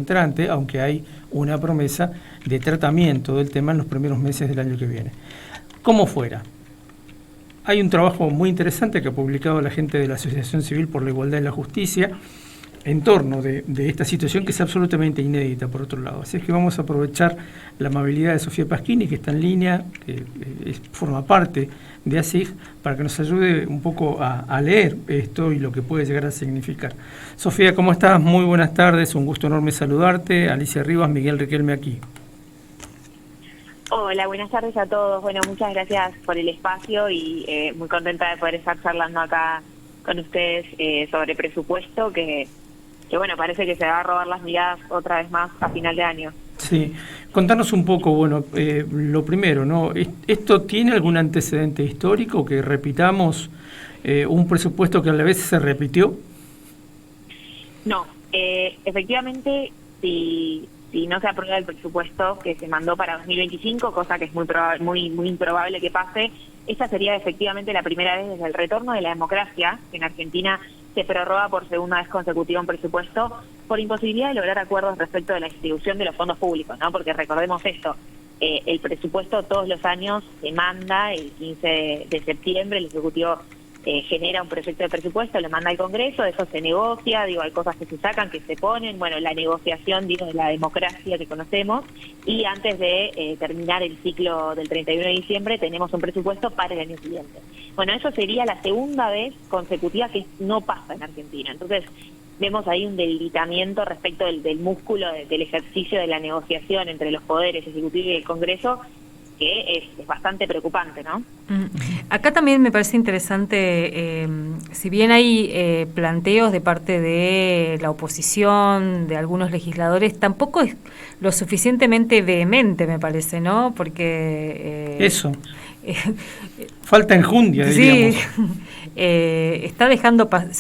entrante, aunque hay una promesa de tratamiento del tema en los primeros meses del año que viene. Como fuera, hay un trabajo muy interesante que ha publicado la gente de la Asociación Civil por la Igualdad y la Justicia en torno de esta situación que es absolutamente inédita, por otro lado. Así es que vamos a aprovechar la amabilidad de Sofía Pasquini, que está en línea, que forma parte de ASIG, para que nos ayude un poco a leer esto y lo que puede llegar a significar. Sofía, ¿cómo estás? Muy buenas tardes, un gusto enorme saludarte. Alicia Rivas, Miguel Riquelme aquí. Hola, buenas tardes a todos. Bueno, muchas gracias por el espacio y muy contenta de poder estar charlando acá con ustedes sobre presupuesto, que bueno, parece que se va a robar las miradas otra vez más a final de año. Sí, contanos un poco, bueno, lo primero, ¿no? ¿Esto tiene algún antecedente histórico que repitamos un presupuesto que a la vez se repitió? No, efectivamente, si no se aprueba el presupuesto que se mandó para 2025, cosa que es muy improbable que pase, esta sería efectivamente la primera vez desde el retorno de la democracia que en Argentina se prorroga por segunda vez consecutiva un presupuesto por imposibilidad de lograr acuerdos respecto de la distribución de los fondos públicos, ¿no? Porque recordemos esto, el presupuesto todos los años se manda el 15 de septiembre, el Ejecutivo genera un proyecto de presupuesto, lo manda al Congreso, eso se negocia, hay cosas que se sacan, que se ponen, bueno, la negociación, de la democracia que conocemos, y antes de terminar el ciclo del 31 de diciembre tenemos un presupuesto para el año siguiente. Bueno, eso sería la segunda vez consecutiva que no pasa en Argentina. Entonces, vemos ahí un debilitamiento respecto del músculo del ejercicio de la negociación entre los poderes ejecutivo y el Congreso, que es bastante preocupante, ¿no? Acá también me parece interesante, si bien hay planteos de parte de la oposición, de algunos legisladores, tampoco es lo suficientemente vehemente, me parece, ¿no? Porque... Eso. Falta enjundia, diríamos. Sí, se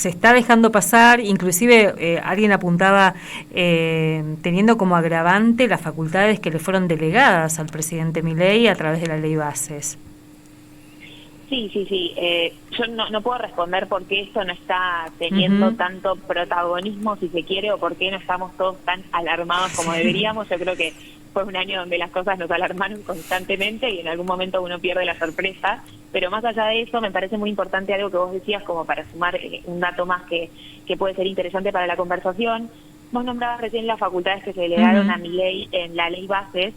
está dejando pasar, inclusive alguien apuntaba teniendo como agravante las facultades que le fueron delegadas al presidente Milei a través de la ley Bases. Sí. Yo no puedo responder por qué esto no está teniendo tanto protagonismo, si se quiere, o por qué no estamos todos tan alarmados como deberíamos. Yo creo que fue un año donde las cosas nos alarmaron constantemente y en algún momento uno pierde la sorpresa. Pero más allá de eso, me parece muy importante algo que vos decías, como para sumar un dato más que puede ser interesante para la conversación. Vos nombrabas recién las facultades que se delegaron a Milei en la ley Bases.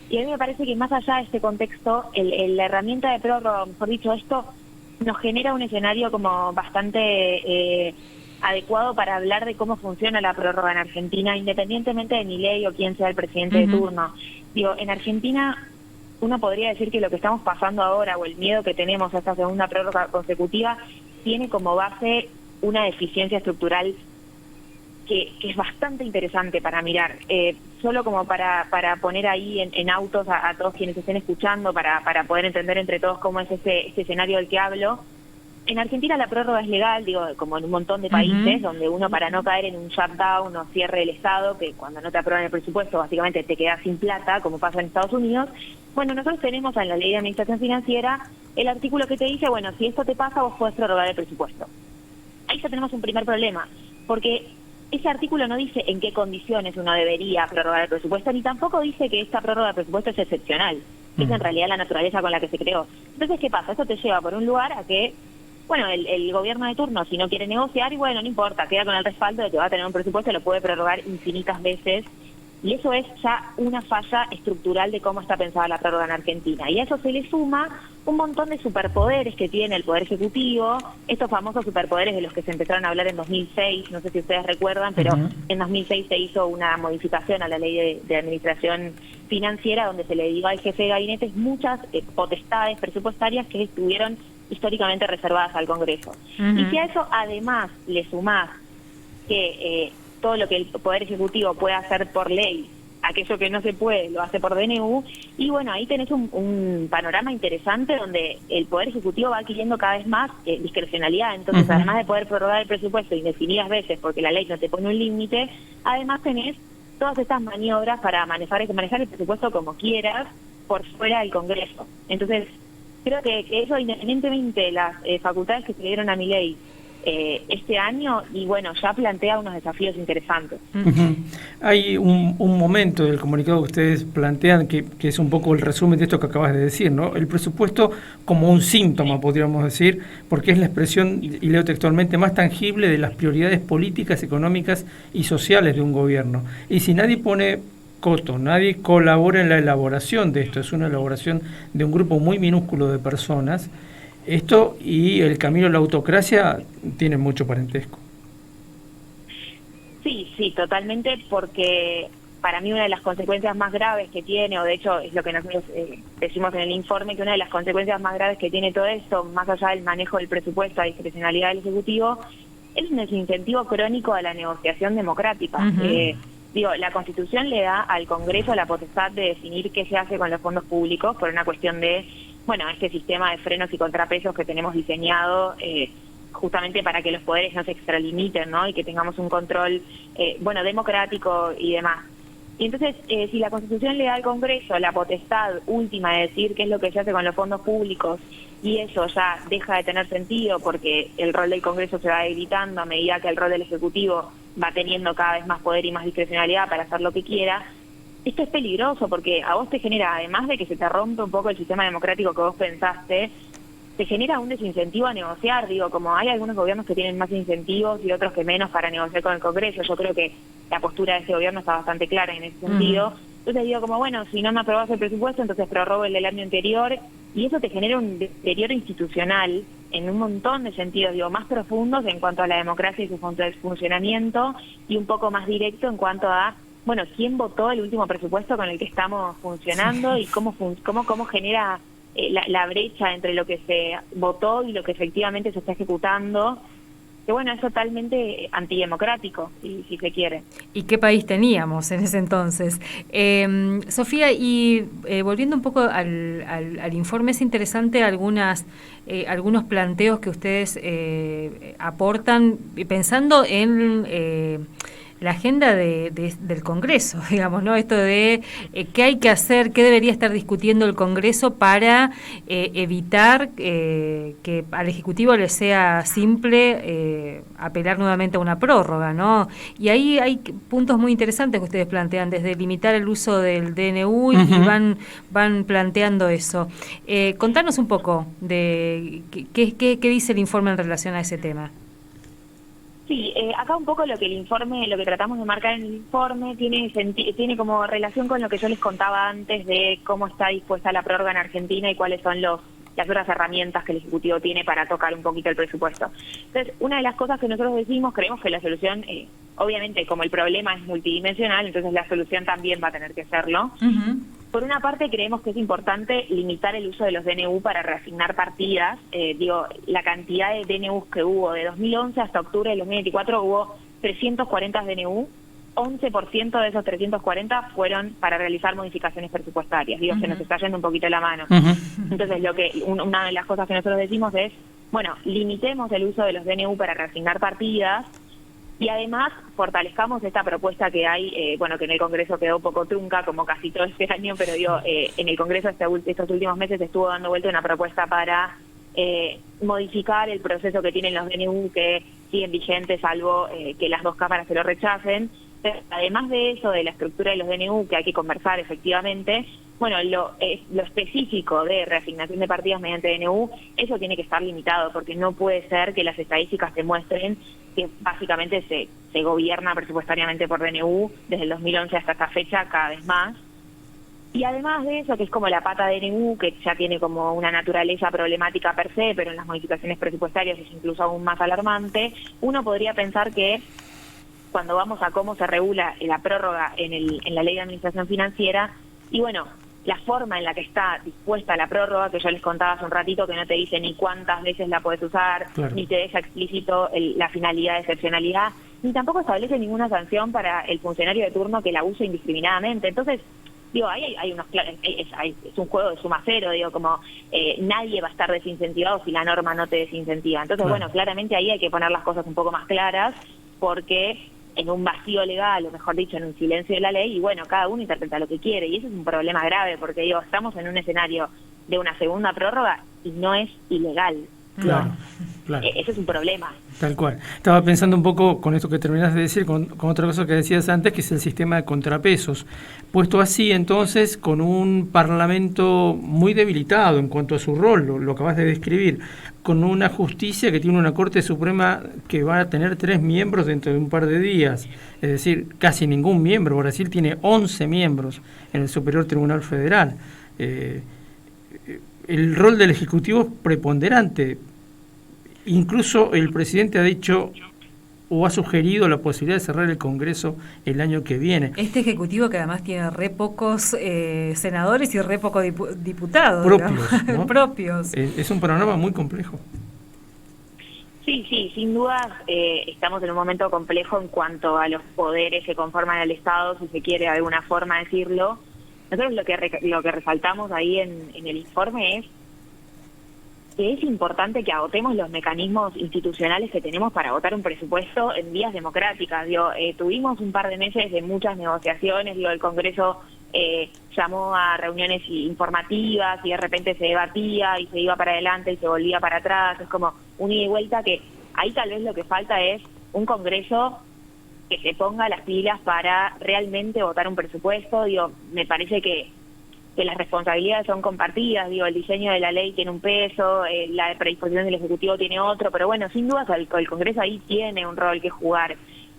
Y a mí me parece que más allá de este contexto, la herramienta de prórroga, mejor dicho, esto nos genera un escenario como bastante adecuado para hablar de cómo funciona la prórroga en Argentina, independientemente de Milei o quién sea el presidente de turno. En Argentina uno podría decir que lo que estamos pasando ahora, o el miedo que tenemos a esta segunda prórroga consecutiva, tiene como base una deficiencia estructural que es bastante interesante para mirar. Solo como para poner ahí en autos a todos quienes estén escuchando, para poder entender entre todos cómo es este escenario del que hablo. En Argentina la prórroga es legal, como en un montón de países, donde uno, para no caer en un shutdown o cierre del Estado, que cuando no te aprueban el presupuesto básicamente te quedas sin plata, como pasa en Estados Unidos. Bueno, nosotros tenemos en la Ley de Administración Financiera el artículo que te dice, bueno, si esto te pasa, vos podés prorrogar el presupuesto. Ahí ya tenemos un primer problema, porque ese artículo no dice en qué condiciones uno debería prorrogar el presupuesto, ni tampoco dice que esta prórroga del presupuesto es excepcional. Es en realidad la naturaleza con la que se creó. Entonces, ¿qué pasa? Esto te lleva por un lugar a que, bueno, el gobierno de turno, si no quiere negociar, y bueno, no importa, queda con el respaldo de que va a tener un presupuesto, lo puede prorrogar infinitas veces. Y eso es ya una falla estructural de cómo está pensada la prórroga en Argentina. Y a eso se le suma un montón de superpoderes que tiene el Poder Ejecutivo, estos famosos superpoderes de los que se empezaron a hablar en 2006, no sé si ustedes recuerdan, pero en 2006 se hizo una modificación a la Ley de Administración Financiera, donde se le dio al jefe de gabinete muchas potestades presupuestarias que estuvieron históricamente reservadas al Congreso. Y si a eso además le sumás que todo lo que el Poder Ejecutivo puede hacer por ley, aquello que no se puede lo hace por DNU, y bueno, ahí tenés un panorama interesante donde el Poder Ejecutivo va adquiriendo cada vez más discrecionalidad. Entonces, además de poder prorrogar el presupuesto indefinidas veces, porque la ley no te pone un límite, además tenés todas estas maniobras para manejar el presupuesto como quieras por fuera del Congreso. Entonces, creo que eso, independientemente de las facultades que se le dieron a Milei este año y bueno, ya plantea unos desafíos interesantes. Hay un momento del comunicado que ustedes plantean que es un poco el resumen de esto que acabas de decir, ¿no? El presupuesto como un síntoma, podríamos decir, porque es la expresión, y leo textualmente, más tangible de las prioridades políticas, económicas y sociales de un gobierno. Y si nadie pone coto, nadie colabora en la elaboración de esto, es una elaboración de un grupo muy minúsculo de personas. Esto y el camino a la autocracia tienen mucho parentesco. Sí, totalmente, porque para mí una de las consecuencias más graves que tiene, o de hecho es lo que nosotros decimos en el informe, que una de las consecuencias más graves que tiene todo esto, más allá del manejo del presupuesto a discrecionalidad del Ejecutivo, es un desincentivo crónico a la negociación democrática. La Constitución le da al Congreso la potestad de definir qué se hace con los fondos públicos por una cuestión de este sistema de frenos y contrapesos que tenemos diseñado justamente para que los poderes no se extralimiten, ¿no? Y que tengamos un control, democrático y demás. Y entonces, si la Constitución le da al Congreso la potestad última de decir qué es lo que se hace con los fondos públicos, y eso ya deja de tener sentido porque el rol del Congreso se va debilitando a medida que el rol del Ejecutivo va teniendo cada vez más poder y más discrecionalidad para hacer lo que quiera, esto es peligroso porque a vos te genera, además de que se te rompe un poco el sistema democrático que vos pensaste, te genera un desincentivo a negociar. Como hay algunos gobiernos que tienen más incentivos y otros que menos para negociar con el Congreso. Yo creo que la postura de este gobierno está bastante clara en ese sentido. Entonces si no me aprobás el presupuesto, entonces prorrogo el del año anterior, y eso te genera un deterioro institucional en un montón de sentidos, más profundos en cuanto a la democracia y su funcionamiento, y un poco más directo en cuanto a quién votó el último presupuesto con el que estamos funcionando y cómo genera la brecha entre lo que se votó y lo que efectivamente se está ejecutando, que es totalmente antidemocrático, si se quiere. ¿Y qué país teníamos en ese entonces? Sofía, y volviendo un poco al informe, es interesante algunos planteos que ustedes aportan, pensando en la agenda del Congreso, digamos, ¿no? Esto de qué hay que hacer, qué debería estar discutiendo el Congreso para evitar que al Ejecutivo le sea simple apelar nuevamente a una prórroga, ¿no? Y ahí hay puntos muy interesantes que ustedes plantean, desde limitar el uso del DNU y van planteando eso. Contanos un poco de qué dice el informe en relación a ese tema. Sí, acá un poco lo que tratamos de marcar en el informe tiene como relación con lo que yo les contaba antes de cómo está dispuesta la prórroga en Argentina y cuáles son las otras herramientas que el Ejecutivo tiene para tocar un poquito el presupuesto. Entonces, una de las cosas que nosotros decimos, creemos que la solución, obviamente como el problema es multidimensional, entonces la solución también va a tener que serlo. Por una parte, creemos que es importante limitar el uso de los DNU para reasignar partidas. La cantidad de DNUs que hubo de 2011 hasta octubre de 2024 hubo 340 DNU, 11% de esos 340 fueron para realizar modificaciones presupuestarias. Se nos está yendo un poquito la mano. Entonces, una de las cosas que nosotros decimos es, limitemos el uso de los DNU para reasignar partidas. Y además fortalezcamos esta propuesta que hay, que en el Congreso quedó un poco trunca, como casi todo este año, pero en el Congreso estos últimos meses estuvo dando vuelta una propuesta para modificar el proceso que tienen los DNU que siguen vigentes, salvo que las dos cámaras se lo rechacen. Pero además de eso, de la estructura de los DNU, que hay que conversar efectivamente, lo específico de reasignación de partidas mediante DNU, eso tiene que estar limitado, porque no puede ser que las estadísticas demuestren que básicamente se gobierna presupuestariamente por DNU desde el 2011 hasta esta fecha cada vez más. Y además de eso, que es como la pata DNU, que ya tiene como una naturaleza problemática per se, pero en las modificaciones presupuestarias es incluso aún más alarmante, uno podría pensar que cuando vamos a cómo se regula la prórroga en la Ley de Administración Financiera, y la forma en la que está dispuesta la prórroga, que yo les contaba hace un ratito, que no te dice ni cuántas veces la puedes usar, ni te deja explícito la finalidad de excepcionalidad, ni tampoco establece ninguna sanción para el funcionario de turno que la use indiscriminadamente. Entonces, es un juego de suma cero, nadie va a estar desincentivado si la norma no te desincentiva. Entonces, claramente ahí hay que poner las cosas un poco más claras, porque en un vacío legal, o mejor dicho, en un silencio de la ley, y cada uno interpreta lo que quiere, y eso es un problema grave, porque estamos en un escenario de una segunda prórroga y no es ilegal. Claro. Ese es un problema. Tal cual. Estaba pensando un poco con esto que terminás de decir, con otra cosa que decías antes, que es el sistema de contrapesos. Puesto así, entonces, con un parlamento muy debilitado en cuanto a su rol, lo acabas de describir, con una justicia que tiene una Corte Suprema que va a tener 3 miembros dentro de un par de días, es decir, casi ningún miembro. Brasil tiene 11 miembros en el Superior Tribunal Federal. El rol del Ejecutivo es preponderante. Incluso el presidente ha dicho o ha sugerido la posibilidad de cerrar el Congreso el año que viene. Este Ejecutivo que además tiene re pocos senadores y re pocos diputados. Propios, ¿no? Propios. Es un panorama muy complejo. Sí, sin dudas estamos en un momento complejo en cuanto a los poderes que conforman el Estado, si se quiere de alguna forma decirlo. Nosotros lo que resaltamos ahí en el informe es que es importante que agotemos los mecanismos institucionales que tenemos para votar un presupuesto en vías democráticas. Tuvimos un par de meses de muchas negociaciones, el Congreso llamó a reuniones informativas y de repente se debatía y se iba para adelante y se volvía para atrás, es como un ida y vuelta, que ahí tal vez lo que falta es un Congreso que se ponga las pilas para realmente votar un presupuesto. Me parece que las responsabilidades son compartidas, el diseño de la ley tiene un peso, la predisposición del Ejecutivo tiene otro, pero bueno, sin duda el Congreso ahí tiene un rol que jugar,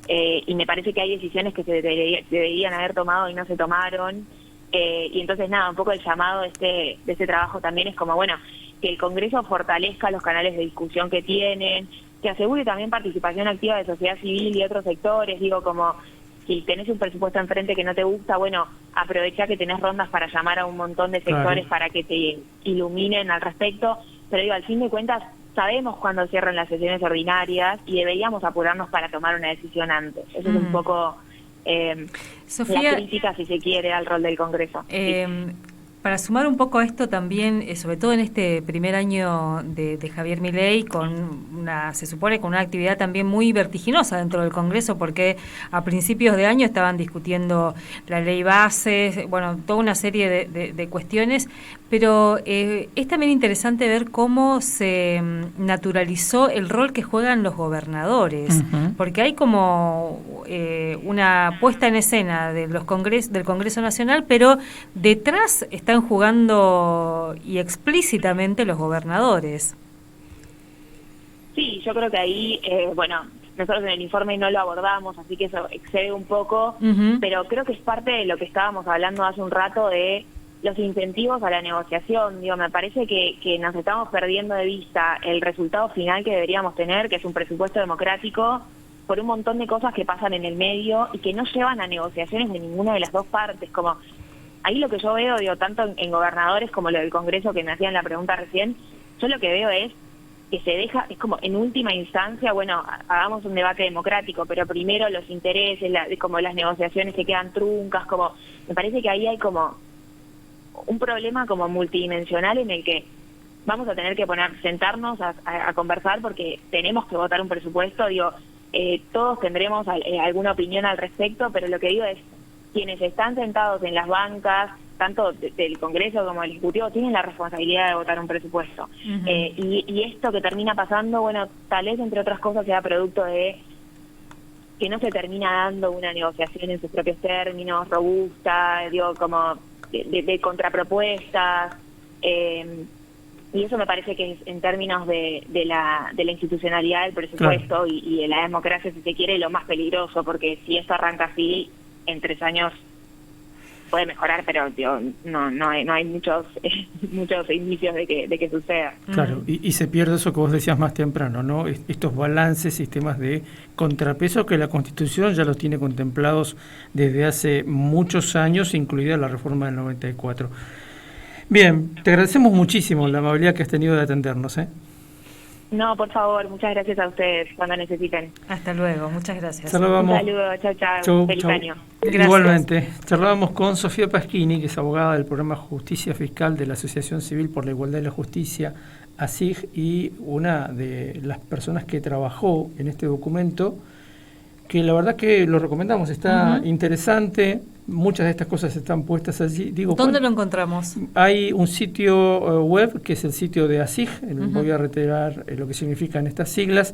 y me parece que hay decisiones que se deberían haber tomado y no se tomaron, y entonces nada, un poco el llamado de este trabajo también es como, bueno, que el Congreso fortalezca los canales de discusión que tienen, que asegure también participación activa de sociedad civil y otros sectores, como si tenés un presupuesto enfrente que no te gusta, bueno, aprovecha que tenés rondas para llamar a un montón de sectores, claro, para que te iluminen al respecto, pero al fin de cuentas sabemos cuándo cierran las sesiones ordinarias y deberíamos apurarnos para tomar una decisión antes. Eso es un poco Sofía, la crítica, si se quiere, al rol del Congreso. Sí. Para sumar un poco a esto también, sobre todo en este primer año de Javier Milei, se supone con una actividad también muy vertiginosa dentro del Congreso, porque a principios de año estaban discutiendo la ley base, bueno, toda una serie de cuestiones, pero es también interesante ver cómo se naturalizó el rol que juegan los gobernadores, porque hay como una puesta en escena de del Congreso Nacional, pero detrás están jugando y explícitamente los gobernadores. Sí, yo creo que ahí, nosotros en el informe no lo abordamos, así que eso excede un poco, pero creo que es parte de lo que estábamos hablando hace un rato de los incentivos a la negociación. Me parece que nos estamos perdiendo de vista el resultado final que deberíamos tener, que es un presupuesto democrático, por un montón de cosas que pasan en el medio y que no llevan a negociaciones de ninguna de las dos partes, como ahí lo que yo veo, tanto en gobernadores como lo del Congreso, que me hacían la pregunta recién, yo lo que veo es que se deja, es como en última instancia, bueno, hagamos un debate democrático, pero primero los intereses, como las negociaciones que quedan truncas, como me parece que ahí hay como un problema como multidimensional en el que vamos a tener que sentarnos a conversar porque tenemos que votar un presupuesto, todos tendremos alguna opinión al respecto, pero lo que digo es, quienes están sentados en las bancas, tanto del Congreso como del Ejecutivo, tienen la responsabilidad de votar un presupuesto. Y esto que termina pasando, bueno, tal vez entre otras cosas sea producto de que no se termina dando una negociación en sus propios términos, robusta, como de contrapropuestas, y eso me parece que es, en términos de la institucionalidad del presupuesto, claro, y de la democracia, si se quiere, lo más peligroso, porque si esto arranca así, en 3 años puede mejorar, pero no hay muchos indicios de que suceda. Claro, y se pierde eso que vos decías más temprano, ¿no? Estos balances, sistemas de contrapeso que la Constitución ya los tiene contemplados desde hace muchos años, incluida la reforma del 94. Bien, te agradecemos muchísimo la amabilidad que has tenido de atendernos, ¿eh? No, por favor, muchas gracias a ustedes cuando necesiten. Hasta luego, muchas gracias. Un saludo, chau. Feliz año. Gracias. Igualmente, charlábamos con Sofía Pasquini, que es abogada del programa Justicia Fiscal de la Asociación Civil por la Igualdad y la Justicia, ASIG, y una de las personas que trabajó en este documento, que la verdad que lo recomendamos, está interesante. Muchas de estas cosas están puestas allí. ¿Dónde lo encontramos? Hay un sitio web que es el sitio de ASIG, voy a reiterar lo que significan estas siglas,